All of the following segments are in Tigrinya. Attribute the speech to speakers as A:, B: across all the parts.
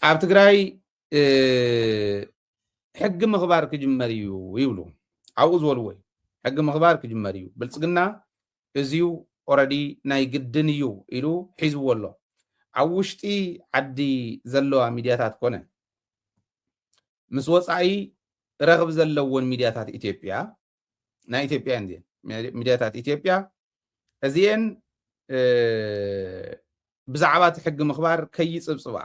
A: ኣብ ትግራይ ሕጊ ምኽባር ክጅመር እዩ ይብሉ ኣብኡ ዝበልዎ ሕጊ ምኽባር ክጅመር እዩ ብልጽግና እዚዩ ኦልሬዲ ናይ ግድን እዩ ኢሉ ሒዝዎ ኣሎ ኣብ ውሽጢ ዓዲ ዘለዋ ሚድያታት ኮነ ምስ ወፃኢ ረኽብ ዘለዎን ሚድያታት ኢትዮጵያ ናይ ኢትዮጵያ እንዴን ሚድያታት ኢትዮጵያ እዚአን ብዛዕባ ሕጊ ምኽባር ከይፅብፅባ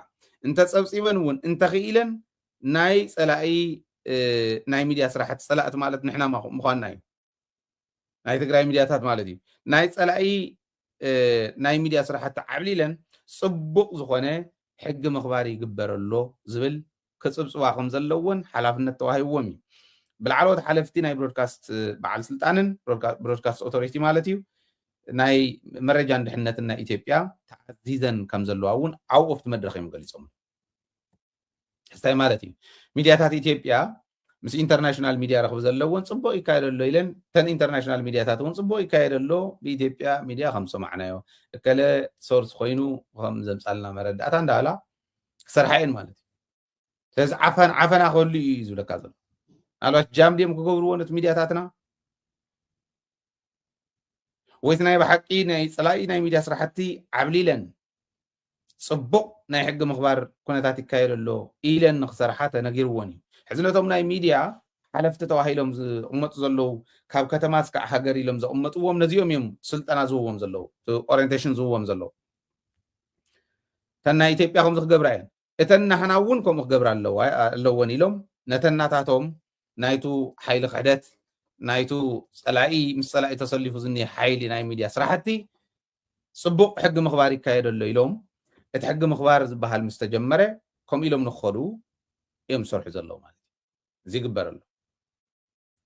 A: እንተ ፀብፂበን እውን እንተኽኢለን ናይ ፀላኢ ናይ ሚድያ ስራሕቲ ፀላእቲ ማለት ንሕና ምዃንና እዩ ናይ ትግራይ ሚድያታት ማለት እዩ ናይ ፀላኢ ናይ ሚድያ ስራሕቲ ዓብሊለን ፅቡቅ ዝኾነ ሕጊ ምኽባር ይግበረሎ ዝብል ክፅብፅባ ከም ዘለዎን ሓላፍነት ተዋሂብዎም እዩ ብላዕለዎት ሓለፍቲ ናይ ብሮድካስት በዓል ስልጣንን ብሮድካስት ኦቶሪቲ ማለት እዩ ናይ መረጃን ድሕነትን ናይ ኢትዮጵያ ተዓዚዘን ከም ዘለዋ እውን ኣብኡ ኣብቲ መድረኽ እዮም ገሊፆም ሕስታይ ማለት እዩ ሚድያታት ኢትዮጵያ ምስ ኢንተርናሽናል ሚድያ ረኽቢ ዘለዎን ፅቡቅ ይካየደሎ ኢለን ተን ኢንተርናሽናል ሚድያታት እውን ፅቡቅ ይካየደሎ ብኢትዮጵያ ሚድያ ከም ሰማዕናዮ እከለ ሶርስ ኮይኑ ከም ዘምፃልና መረዳእታ እንዳበላ ክሰርሓ እየን ማለት እዩ ስለዚ ዓፈና ክህሉ እዩ ዝብለካ ዘሎ ምናልባት ጃም ድዮም ክገብርዎ ነቲ ሚድያታትና ወይት ናይ ብሓቂ ናይ ፀላኢ ናይ ሚድያ ስራሕቲ ዓብሊለን ፅቡቅ ናይ ሕጊ ምኽባር ኩነታት ይካየደሎ ኢለን ንክሰርሓ ተነጊርዎን እዩ ሕዚ ነቶም ናይ ሚድያ ሓለፍቲ ተባሂሎም ዝቕመጡ ዘለው ካብ ከተማ እስካዕ ሃገር ኢሎም ዘቕመጥዎም ነዚኦም እዮም ስልጠና ዝህብዎም ዘለው ኦሪንቴሽን ዝህብዎም ዘለው ተን ናይ ኢትዮጵያ ከምዚ ክገብራ እየን እተን ናሕና እውን ከምኡ ክገብራ ኣለዎን ኢሎም ነተናታቶም ናይቱ ሓይሊ ክሕደት ናይቱ ፀላኢ ምስ ፀላኢ ተሰሊፉ ዝኒሄ ሓይሊ ናይ ሚድያ ስራሕቲ ፅቡቅ ሕጊ ምኽባር ይካየደሎ ኢሎም እቲ ሕጊ ምኽባር ዝበሃል ምስ ተጀመረ ከምኡ ኢሎም ንክኸዱ እዮም ዝሰርሑ ዘለው ማለት እዩ እዚ ይግበር ኣሎ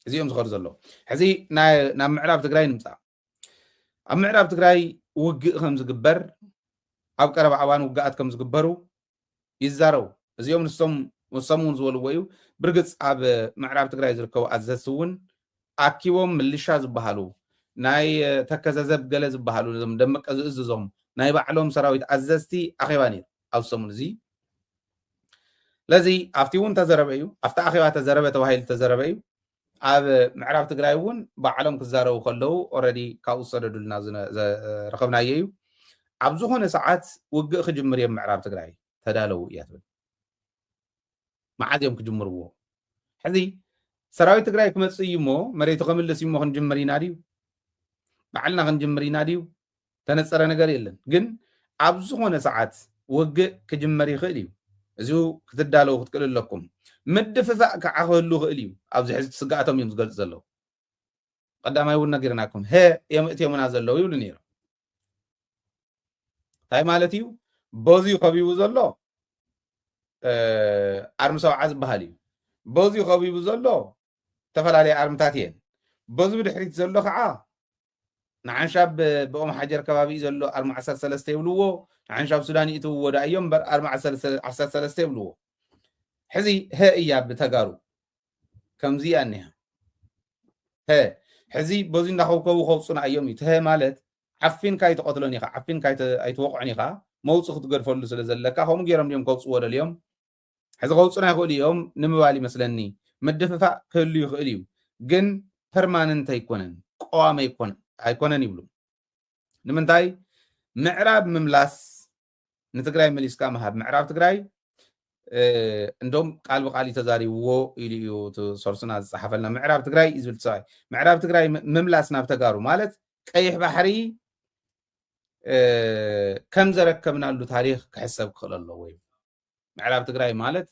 A: እዚኦም ዝኸዱ ዘለው ሕዚ ናብ ምዕራብ ትግራይ ንምፃእ ኣብ ምዕራብ ትግራይ ውግእ ከም ዝግበር ኣብ ቀረባ እዋን ውግኣት ከም ዝግበሩ ይዛረቡ እዚኦም ንሶም ወሰሙን ዝበልዎ እዩ ብርግፅ ኣብ ምዕራብ ትግራይ ዝርከቡ ኣዘዝቲ እውን ኣኪቦም ምልሻ ዝበሃሉ ናይ ተከዘዘብ ገለ ዝበሃሉ ደመቀ ዝእዝዞም ናይ ባዕሎም ሰራዊት ኣዘዝቲ ኣኼባ ነይሩ ኣብ ሰሙን እዚ ለዚ ኣብቲ እውን ተዘረበ እዩ ኣብቲ ኣኼባ ተዘረበ ተባሂሉ ተዘረበ እዩ ኣብ ምዕራብ ትግራይ እውን ባዕሎም ክዛረቡ ከለው ኦልሬዲ ካብኡ ዝሰደዱልና ረኸብናዮ እዩ ኣብ ዝኾነ ሰዓት ውግእ ክጅምር እዮም ምዕራብ ትግራይ ተዳለው እያ ትብል መዓዝ እዮም ክጅምርዎ ሕዚ ሰራዊት ትግራይ ክመፅእ እዩ እሞ መሬቱ ከምልስ እዩ እሞ ክንጅምር ኢና ድዩ ባዕልና ክንጅምር ኢና ድዩ ተነፀረ ነገር የለን ግን ኣብ ዝኾነ ሰዓት ውግእ ክጅመር ይኽእል እዩ እዚኡ ክትዳለው ክትክእል ኣለኩም ምድፍፋእ ከዓ ክህሉ ይኽእል እዩ ኣብዚ ሕዚ ስጋኣቶም እዮም ዝገልፅ ዘለው ቀዳማይ እውን ነጊርናኩም እትዮምና ዘለው ይብሉ ነይሮም እንታይ ማለት እዩ በዚኡ ከቢቡ ዘሎ ኣርሚ ሰብዓ ዝበሃል እዩ በዚኡ ከቢቡ ዘሎ ተፈላለየ ኣርምታት እየን በዚ ብድሕሪት ዘሎ ከዓ ንዓንሻብ ብኦም ሓጀር ከባቢ ዘሎ ኣርሚ 13 ይብልዎ ንዓንሻብ ሱዳን ይእትውዎ ዳ እዮም በር ኣርሚ 13 ይብልዎ ሕዚ እያ ብተጋሩ ከምዚኣ እኒሃ ሕዚ በዚ እንዳኸውከቡ ከውፁና እዮም እዩ ማለት ዓፊንካ ይተቐትሎን ኢኻ ዓፊንካ ኣይትወቕዕን ኢኻ መውፅእ ክትገድፈሉ ስለ ዘለካ ከምኡ ገይሮም ድዮም ከውፅዎ ደልዮም ሕዚ ከውፁና ይኽእሉ እዮም ንምባል ይመስለኒ ምድፍፋእ ክህሉ ይኽእል እዩ ግን ፐርማነንት ኣይኮነን ቀዋሚ ኣይኮነን ይብሉ ንምንታይ ምዕራብ ምምላስ ንትግራይ መሊስካ መሃብ ምዕራብ ትግራይ እንደም ቃል ብቃል ተዛሪብዎ ኢሉ እዩ ሶርስና ዝፀሓፈልና ምዕራብ ትግራይ ዝብል ሰብኣይ ምዕራብ ትግራይ ምምላስ ናብ ተጋሩ ማለት ቀይሕ ባሕሪ ከም ዘረከብናሉ ታሪክ ክሕሰብ ክኽእል ኣለዎ እዩ ምዕራብ ትግራይ ማለት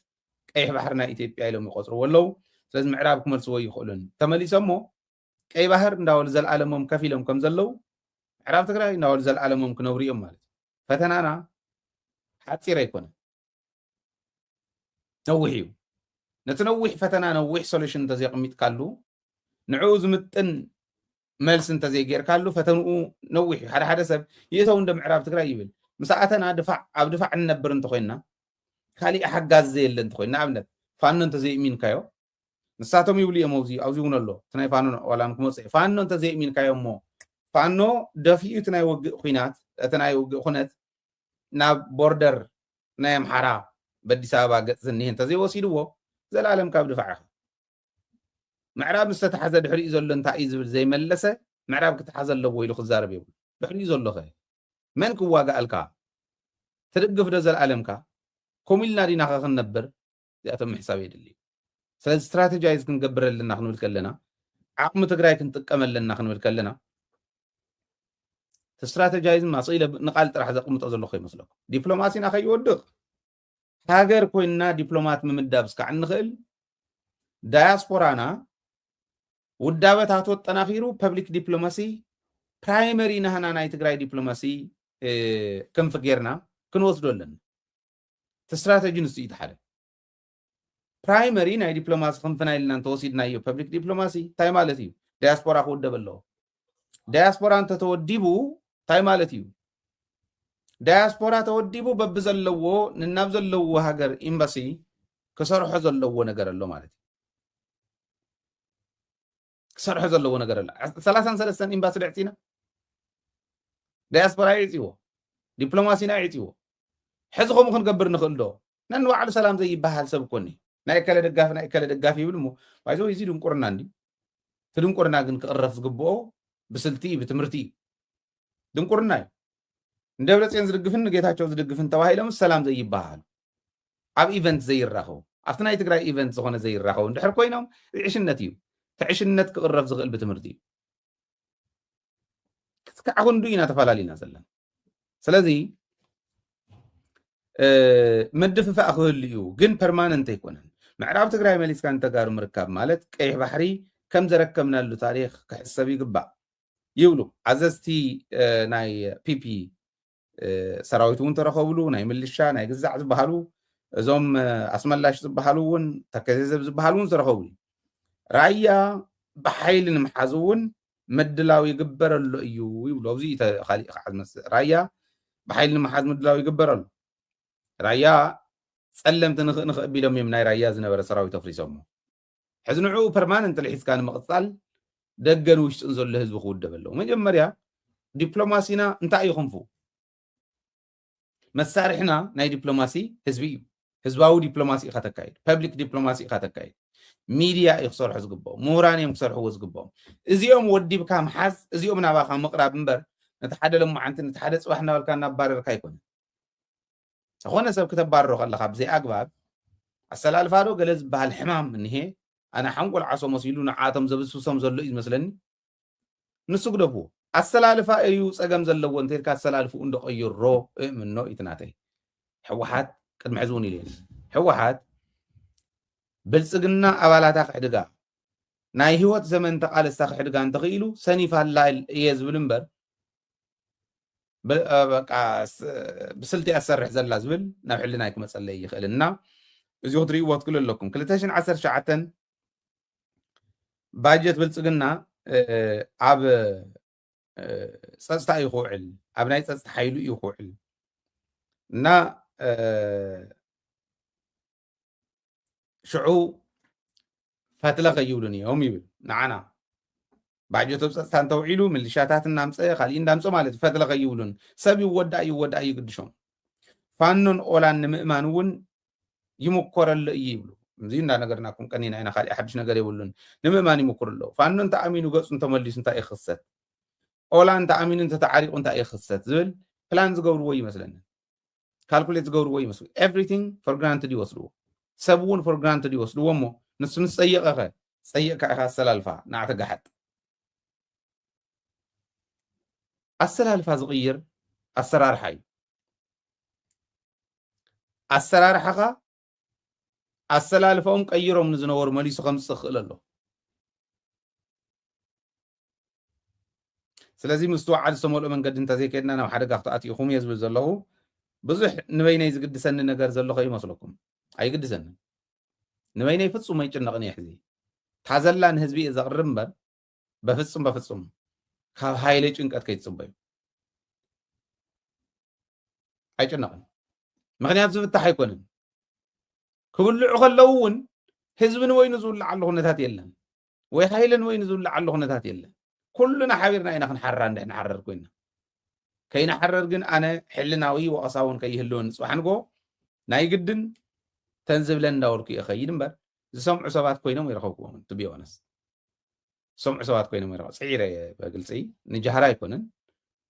A: ቀይሕ ባሕሪ ናይ ኢትዮጵያ ኢሎም ይቆፅርዎ ኣለው ስለዚ ምዕራብ ክመልስዎ ይኽእሉን ተመሊሶሞ ቀይ ባህር እንዳበሉ ዘለዓለሞም ከፍ ኢሎም ከም ዘለው ምዕራብ ትግራይ እንዳበሉ ዘለዓለሞም ክነብሩ እዮም ማለት እዩ ፈተናና ሓፂር ኣይኮነን ነዊሕ እዩ ነቲ ነዊሕ ፈተና ነዊሕ ሶሉሽን እንተዘይቕሚጥካሉ ንዕኡ ዝምጥን መልሲ እንተዘይጌርካሉ ፈተንኡ ነዊሕ እዩ ሓደ ሰብ ይእተው እንደ ምዕራብ ትግራይ ይብል ምስኣተና ኣብ ድፋዕ እንነብር እንተኮይንና ካሊእ ሓጋዝ ዘየለ እንተኮይንና ኣብነት ፋኖ እንተዘይእሚንካዮ ንሳቶም ይብሉ እዮም ኣብዚ እውን ኣሎ እቲ ናይ ፋኖ ዋላ ንክመፅእ ፋኖ እንተዘይእሚንካዮ እሞ ፋኖ ደፊኡ እቲ ናይ ውግእ ኩናት እቲ ናይ ውግእ ኩነት ናብ ቦርደር ናይ ኣምሓራ በአዲስ አበባ ገጽ ዝኒህ እንተዘይ ወሲድዎ ዘላለም ካብ ድፋዕኻ ምዕራብ ምስተተሓዘ ድሕሪኡ ዘሎ እንታይ እዩ ዝብል ዘይመለሰ ምዕራብ ክትሓዘ ኣለዎ ኢሉ ክዛረብ የብሉ ድሕሪኡ ዘሎ ኸ መን ክዋጋኣልካ ትድግፍ ዶ ዘለዓለምካ ከምኡ ኢልና ዲና ኸ ክንነብር እዚኣቶም ምሕሳብ የድልዩ ስለዚ ስትራቴጃይዝ ክንገብር ኣለና ክንብል ከለና ዓቕሚ ትግራይ ክንጥቀም ኣለና ክንብል ከለና ስትራቴጃይዝ ማስኢለ ንቃል ጥራሕ ዘቕምጦ ዘለኹ ይመስለኩም ዲፕሎማሲና ከይወድቕ ሃገር ኮይንና ዲፕሎማት ምምዳብ እስካዕ ንኽእል ዳያስፖራና ውዳበታት ወጠናኺሩ ፐብሊክ ዲፕሎማሲ ፕራይመሪ ናህና ናይ ትግራይ ዲፕሎማሲ ክንፊ ጌርና ክንወስዶ ኣለና ስትራቴጂ ንሱ እዩ ሓደ ፕራይመሪ ናይ ዲፕሎማሲ ክንፍና ኢልና እንተወሲድናዮ ፐብሊክ ዲፕሎማሲ እንታይ ማለት እዩ ዳያስፖራ ክውደብ ኣለዎ ዳያስፖራ እንተተወዲቡ እንታይ ማለት እዩ ዳያስፖራ ተወዲቡ በብ ዘለዎ ንናብ ዘለዎ ሃገር ኤምባሲ ክሰርሖ ዘለዎ ነገር ኣሎ ማለት እዩ ክሰርሖ ዘለዎ ነገር ኣሎ 33 ኤምባሲ ልዕፂና ዳያስፖራ ይዕፂዎ ዲፕሎማሲና ይዕፂዎ ሕዚ ከምኡ ክንገብር ንኽእል ዶ ነንባዕሉ ሰላም ዘይበሃል ሰብ ኮኒ ናይ ከለ ደጋፊ ይብል እሞ ባይዞ እዚ ድንቁርና እንዲ ትድንቁርና ግን ክቕረፍ ዝግብኦ ብስልቲ ብትምህርቲ ድንቁርና እዩ እንደብለፅዮን ዝድግፍን ጌታቸው ዝድግፍን ተባሂሎም ሰላም ዘይበሃል ኣብ ኢቨንት ዘይራኸቡ ኣብቲ ናይ ትግራይ ኢቨንት ዝኾነ ዘይራኸቡ እንድሕር ኮይኖም ዕሽነት እዩ ትዕሽነት ክቕረፍ ዝኽእል ብትምህርቲ እዩ ክስካዕ ክንዱ ኢና ተፈላለዩና ዘለና ስለዚ ምድፍፋእ ክህሉ እዩ ግን ፐርማነንት ኣይኮነን ምዕራብ ትግራይ መሊስካ እንተጋሩ ምርካብ ማለት ቀይሕ ባሕሪ ከም ዘረከብናሉ ታሪክ ክሕሰብ ይግባእ ይብሉ ዓዘዝቲ ናይ ፒፒ ሰራዊት እውን ተረኸብሉ ናይ ምልሻ ናይ ግዛዕ ዝበሃሉ እዞም ኣስመላሽ ዝበሃሉ እውን ተከዘዘብ ዝበሃሉ እውን ተረኸብሉ ራያ ብሓይሊ ንምሓዝ እውን ምድላው ይግበረሉ እዩ ይብሉ ኣብዚ ካሊእ ከዓ ዝመስል ራያ ብሓይሊ ንምሓዝ ምድላው ይግበረሉ ራያ ጸለምቲ ንኽእቢሎም እዮም ናይ ራያ ዝነበረ ሰራዊት ኣፍሪሶሞ ሕዚ ንዕኡ ፐርማነንት ልሒዝካ ንምቕፃል ደገን ውሽጥን ዘሎ ህዝቢ ክውደብ ኣለዎ መጀመርያ ዲፕሎማሲና እንታይ እዩ ክንፉ መሳርሕና ናይ ዲፕሎማሲ ህዝቢ እዩ ህዝባዊ ዲፕሎማሲ ኢኻ ተካይድ ፐብሊክ ዲፕሎማሲ ኢኻ ተካይድ ሚድያ እዩ ክሰርሑ ዝግብኦም ምሁራን እዮም ክሰርሕዎ ዝግብኦም እዚኦም ወዲብካ ምሓዝ እዚኦም ናባኻ ምቕራብ እምበር ነቲ ሓደ ልሙዓንቲ ነቲ ሓደ ፅባሕ እናበልካ እናባረርካ ኣይኮነን ዝኾነ ሰብ ክተባረሮ ከለካ ብዘይ ኣግባብ ኣሰላልፋ ዶ ገለ ዝበሃል ሕማም እኒሄ ኣነ ሓንጎል ዓሶ መሲሉ ንዓቶም ዘብስብሶም ዘሎ እዩ ዝመስለኒ ንሱ ግደፍዎ ኣሰላልፋ እዩ ፀገም ዘለዎ እንተልካ ኣሰላልፍኡ እንደቀይሮ እምኖ ኢትናተይ ሕወሓት ቅድሚ ሕዚ እውን ኢለ ሕወሓት ብልፅግና ኣባላታ ክሕድጋ ናይ ህይወት ዘመን ተቃለስታ ክሕድጋ እንተኽኢሉ ሰኒፋላ እየ ዝብል እምበር በቃ ብስልቲ ኣሰርሕ ዘላ ዝብል ናብ ሕልናይ ክመፀለይ ይኽእልና እዚ ክትሪእዎ ትክእሉ ኣለኩም 2019 ባጀት ብልፅግና ኣብ ፀጥታ እዩ ክውዕል ኣብ ናይ ፀጥታ ሓይሉ እዩ ክውዕል እና ሽዑ ፈትለ ከይብሉን እዮም ይብል ንዓና ባጀቶም ፀጥታ እንተውዒሉ ምልሻታት እናምፀ ካሊእ እንዳምፀ ማለት ፈትለ ከይብሉን ሰብ ይወዳእ ይግድሾም ፋኖን ኦላን ንምእማን እውን ይምኮረሉ እዩ ይብሉ እዚ እንዳነገርናኩም ቀኒና ኢና ካሊእ ሓድሽ ነገር የብሉን ንምእማን ይምኩር ኣለዉ ፋኖን ተኣሚኑ ገፁ እንተመሊሱ እንታይ ይኽሰት ኦላን ተኣሚኑ እንተተዓሪቑ እንታይ ይኽሰት ዝብል ፕላን ዝገብርዎ ይመስለኒ ካልኩሌት ዝገብርዎ ይመስሉ ኤቭሪቲንግ ፎር ግራንትድ ይወስድዎ ሰብ እውን ፎር ግራንትድ ይወስድዎ እሞ ንሱ ምስ ፀየቐኸ ፀየቕካ ኢኻ ኣሰላልፋ ናዕተጋሓጥ ኣሰላልፋ ዝቕይር ኣሰራርሓ እዩ ኣሰራርሓኻ ኣሰላልፎም ቀይሮም ንዝነበሩ መሊሱ ከምፅእ ክእል ኣሎ ስለዚ ምስ ተዋዓል ዝተመልኦ መንገዲ እንተዘይከድና ናብ ሓደጋ ክትኣትኢኹም እየ ዝብል ዘለኹ ብዙሕ ንበይነይ ዝግድሰኒ ነገር ዘሎ ይመስለኩም ኣይግድሰንን ንበይነይ ፍጹም ኣይጭነቕን እየ ሕዚ ታዘላ ንህዝቢ እየ ዘቕርብ እምበር በፍጹም ካብ ሃይለይ ጭንቀት ከይትፅበዩ ኣይጭነቕን ምክንያቱ ዝፍታሕ ኣይኮነን ክብልዑ ከለዉ እውን ህዝቢ ንወይኑ ዝውላዓሉ ኩነታት የለን ወይ ሃይለ ንወይኑ ዝውላዓሉ ኩነታት የለን ኩሉና ሓቢርና ኢና ክንሓርራ ንድሕንሓረር ኮይና ከይነሓረር ግን ኣነ ሕልናዊ ወቐሳውን ከይህልውን ፅባሕ ንጎ ናይ ግድን تنزبلن داوركو يخيد مبر سمع سبات كوينم يرخوكم to be honest سمع سبات كوينم يرخو صعيره بقلصي نجهرا يكونن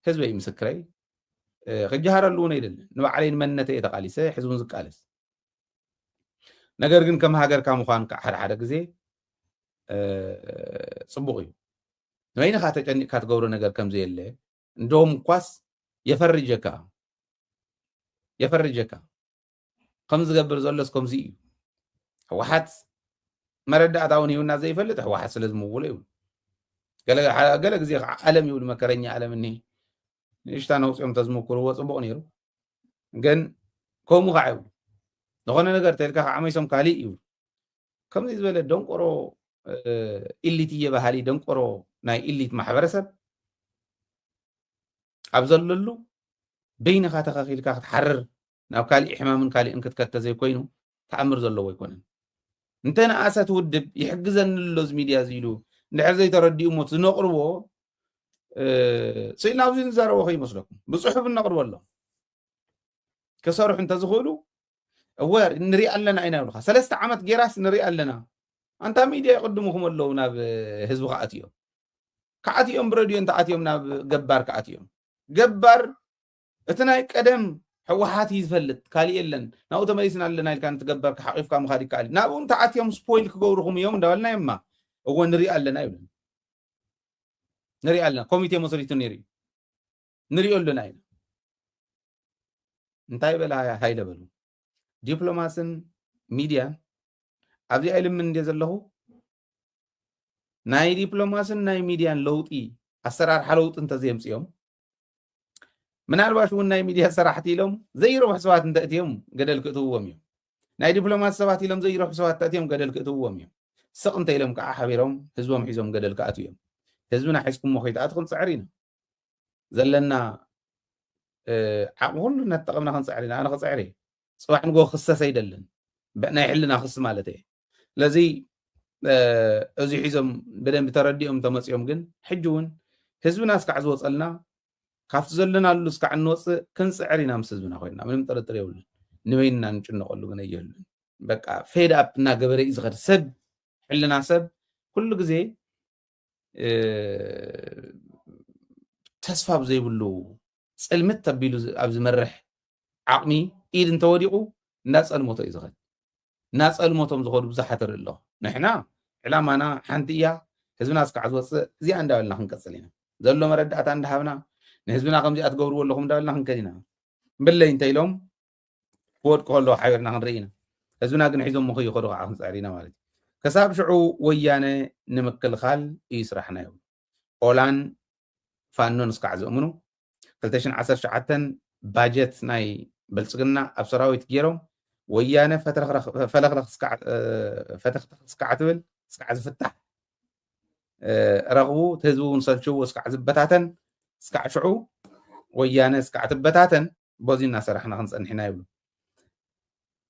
A: حزبي مسكري خجهر اللون يدل نبعلين منته يتقاليسه حزبون زقالس ነገር ግን ከም ሃገር ካብ ምዃን ሓደ ግዜ ጽቡቕ እዩ ወይንኻ ተጨኒቕካ ትገብሮ ነገር ከም ዘየለ እንደውም ኳስ የፈርጀካ ከም ዝገብር ዘሎስ ከምዚ እዩ ህወሓት መረዳእታ እውን ይሁንና ዘይፈልጥ ህወሓት ስለ ዝምውሎ እዩ ገለ ግዜ ከዓ ዓለም ይብል መከረኛ ዓለም እኒ ንእሽታ ነውፅኦም ተዝምክርዎ ጽቡቕ ነይሩ ግን ከምኡ ከዓ ይብሉ ዝኾነ ነገር ተልካ ዓመይሶም ካሊእ እዩ ከምዚ ዝበለ ደንቆሮ ኢሊት እየባሃሊ ደንቆሮ ናይ ኢሊት ማሕበረሰብ ኣብ ዘለሉ በይንኻ ተኸኺልካ ክትሓርር ናብ ካሊእ ሕማምን ካሊእን ክትከተ ዘይኮይኑ ተኣምር ዘለዎ ኣይኮነን እንተነኣሰ ትውድብ ይሕግዘኒ ኣሎ እዚ ሚድያ እዚ ኢሉ እንድሕር ዘይተረዲኡ ሞት ዝነቕርቦ ስኢልና ኣብዚ ንዛረቦ ከይመስለኩም ብፅሑፍ እነቕርቦ ኣሎ ከሰርሑ እንተዝኽእሉ أوار نري علنا أين يروح 3 عامات جراس نري علنا أنت ميديا يقدموا هم اللو ناب حزب قاتيهم كعاتيهم بروديو أنت عاتيهم ناب جبار كعاتيهم جبار اتناي قدم حوحات يزفلت كالي إلن ناو تميسنا لنا اللي كانت جبار كحقيف كام خاري كالي نابو أنت عاتيهم سبويل كجورهم يوم دولنا يما هو نري علنا يبلن نري علنا كوميتي مصري نري علنا أين انتهي بلا هاي لبلو ዲፕሎማስን ሚዲያን ኣብዚ ዕልም ምን እንደዘለኹ ናይ ዲፕሎማስን ናይ ሚዲያን ለውጢ ኣሰራርሓ ለውጢ እንተዘየምፅኦም ምናልባሽ እውን ናይ ሚድያ ሰራሕቲ ኢሎም ዘይረብሑ ሰባት እንተእትዮም ገደል ክእትውዎም እዮም ናይ ዲፕሎማት ሰባት ኢሎም ዘይረብሑ ሰባት እንተእትዮም ገደል ክእትውዎም እዮም ስቕ እንተኢሎም ከዓ ሓቢሮም ህዝቦም ሒዞም ገደል ክኣትው እዮም ህዝብና ሒዝኩም ሞኸይትኣትኹም ፅዕሪ ኢና ዘለና ዓቕሚ ኩሉ እናተጠቐምና ክንፅዕሪ ኢና ኣነ ክፅዕሪ صباح نقول خصص يدلن بقنا يحلنا خص مالته لذي أزي حزم بدن بترديهم تمسيهم جن حجون حزبنا سكع زوج قلنا خافت زلنا اللي سكع النص كن سعرنا مسزبنا خوينا من مطرد ريول نوينا نشنا قلنا جنا يهل بقى فيد أبنا قبر إزغر سب حلنا سب كل جزء تصفى بزي بلو سلمت تبيلو أبز مرح عقمي إيد أنت وديقو ناس الموت إزغد ناس الموت مزغود بزحتر الله نحنا علامنا حنتية حزبنا أسكع عزوص زي عند دولنا هنكسلنا ذلو مرد أتان دهبنا نحزبنا قم زي أتقوروا لهم دولنا هنكلنا بالله انت يلوم فود كله حيرنا هنرينا حزبنا قن حزم مخي خدوا عهم سعرينا مالك كساب شعو ويانا نمكل خال يسرحنا يوم أولان فانون أسكع عزومنو قلتشن 10 شعاتن باجت ناي بلصقنا أبصراوي تجيرهم ويانا فلخ سكعتبل سكع زفتح رغبو تهزبو نصلشو وسكع زبتاتن سكع شعو ويانا سكع تبتاتن بوزينا سرحنا خنصن حنا يبلو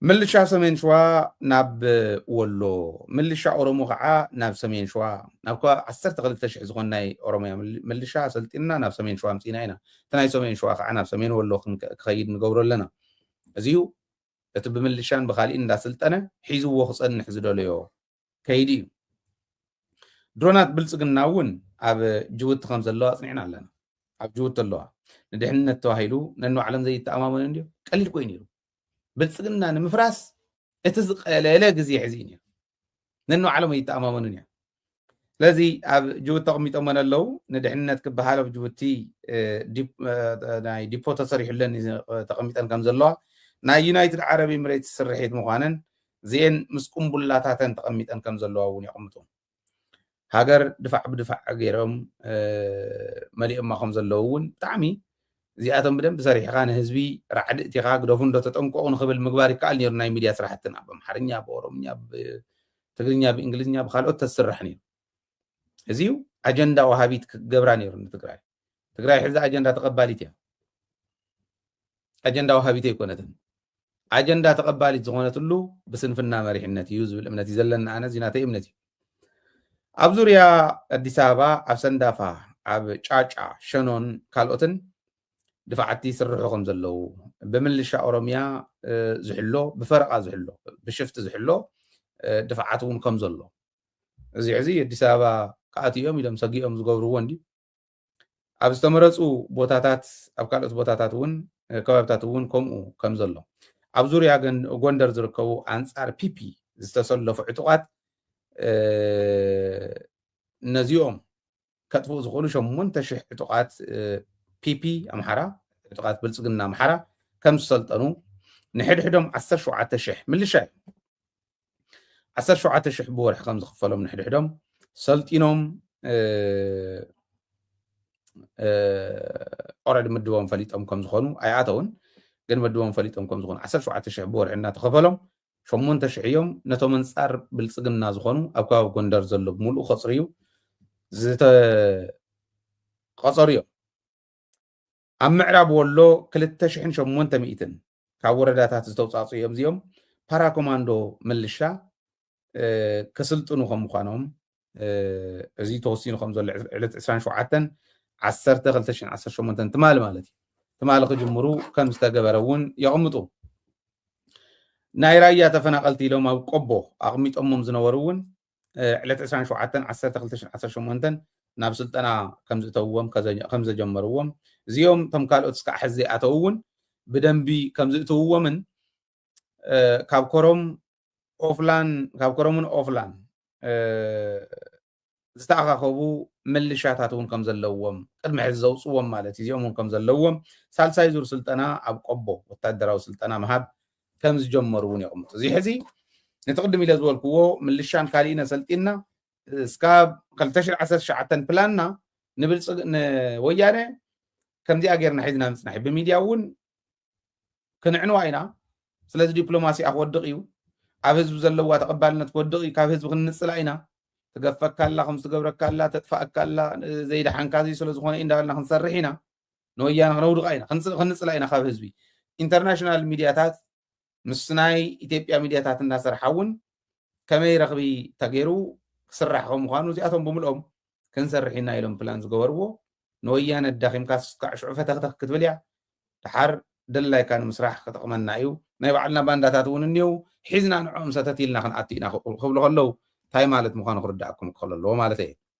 A: ملشا سمين شوا ناب ولو ملشا أورومو خعا ناب سمين شوا نابكو 10 تغلب تشع زغناي أوروميا ملشا سلطنا ناب سمين شوا مسينا هنا تناي سمين شوا خعا ناب سمين ولو خيد نقورو لنا أزيو تتب ملشان بخالين دا سلطنا حيزو وخصن نحزدوليو كيدي درونات بلصقنا ون اب جوت خمس الله صنعنا لنا اب جوت الله ندحنا التواهيلو لانه علم زي التأمامون انديو قليل كوينيرو بلصقنا نمفراس اتزق لا غزي حزين لانه علم يتأمامون انديو لذي اب جوت تقميطو من الله ندحنا تكبحاله بجوتي ناي ديبو تصريح لني تقميطن كم زلوا ناي يونايتد عربي مريت سرحيت مخانن زين مسكم بلاتاتن تقميطن كم زلوا ون يقمطو هاجر دفع بدفع غيرهم مليء ما خمس اللون طعمي زياتهم بدن بصريح خان حزبي رعد اتخا غدفون دو تطنقون خبل مغباري قال نير ناي ميديا سرحتنا بمحرنيا بኦሮምኛ بتግርኛ بانجليزኛ بخالوت تسرحني ازيو اجندا وهابيت كغبرا نير تግራይ حزب اجندا تقباليت اجندا وهابيت يكونتن اجندا تقباليت زغونتلو بسنفنا مريحنت يوز بالامنتي زلنا انا زيناتي امنتي ኣብ ዙርያ ኣዲስ ኣበባ ኣብ ሰንዳፋ ኣብ ጫጫ ሸኖን ካልኦትን دفعتي سرحكم زلو بملشا أوروميا زحلو بفرقة زحلو بشفت زحلو دفعاتهم كم زلو زي أديس أبابا كأتيهم إذا مسجيهم زقورون دي أبستمرسوا بوتاتات أبكالوس بوتاتات ون كوابتات ون كم زلو أبزوري أجن غوندر زركو أنصار بيبي زتصل في عتقات نزيوم كتفو زخونو شمونتشح عتقات بيبي أمحرا عتقات بلصقنا أمحرا كم سلطنو نحد حدهم 10 شح من الشاي 10 شح بور حكم زخفلهم نحد حدهم سلطينهم أورد مدوهم فليتهم كم زخونو أياتون جن مدوهم فليتهم كم زخونو 10 شح بور عنا تخفلهم شمونتشح يوم نتو منصار بلصقنا زخونو أبكا غوندر زلو بملو خصريو زت قصريو أم معراب ولو كلتا شحن شمونتا مئتن كاورداتات زتوصاصيهم زيهم بارا كوماندو ملشا كسلطنو خم مخانهم ازي توصينو خم زل علت 27 10 غلتشن 10 شمونتن تمال مالتي تمال كجمرو كان مستقبرون يقمطو نايرايا تفناقلتي لهم او قبو اقميط امم زنورون علت 27 10 غلتشن 10 شمونتن ናብ ስልጠና ከም ዝተውዎም ከም ዘጀመርዎም እዚኦም ተም ካልኦት እስካዕ ሕዚ ኣተውን ብደንቢ ከም ዝእትውዎምን ካብ ኮሮምን ኦፍላን ዝተኣኻኸቡ ምልሻታት እውን ከም ዘለዎም ቅድሚ ሕዚ ዘውፅዎም ማለት እዚኦም እውን ከም ዘለዎም ሳልሳይ ዙር ስልጠና ኣብ ቆቦ ወታደራዊ ስልጠና መሃብ ከም ዝጀመሩ እውን ይቕምጡ እዚ ሕዚ نتقدم إلى زوال كوو من لشان كالينا سلطينا سكاب 2019 بلاننا نبل ويانا كم دي أجرنا حيدنا نسنحي بميدياون كنعنوا عينا سلاز دبلوماسي أخوات دقيو عفز بزلوا تقبلنا تقود دقي كافز بغن نسلعينا تقفك كالا خمس تقبرك كالا تدفعك كالا زي دحان كازي سلاز خونا إن دالنا خنصرحينا نويانا خنودق عينا خنسلعينا خافز بي international ميدياتات مسناي إثيوبيا ميدياتات الناس رحون كمي رغبي تغيرو سرحهم خانو زياتهم بملኦም كنسرحينا إلهم بلانز قوربو نويانا الداخم كاس شعفة تختخ كتبليع تحر دلاي كان مسرح كتقمنا ايو ناي بعلنا بانداتات وننيو حزنا نعوم ستتيلنا خنعتينا خبلو خلو تاي مالت مخانو خردعكم خلو مالت ايه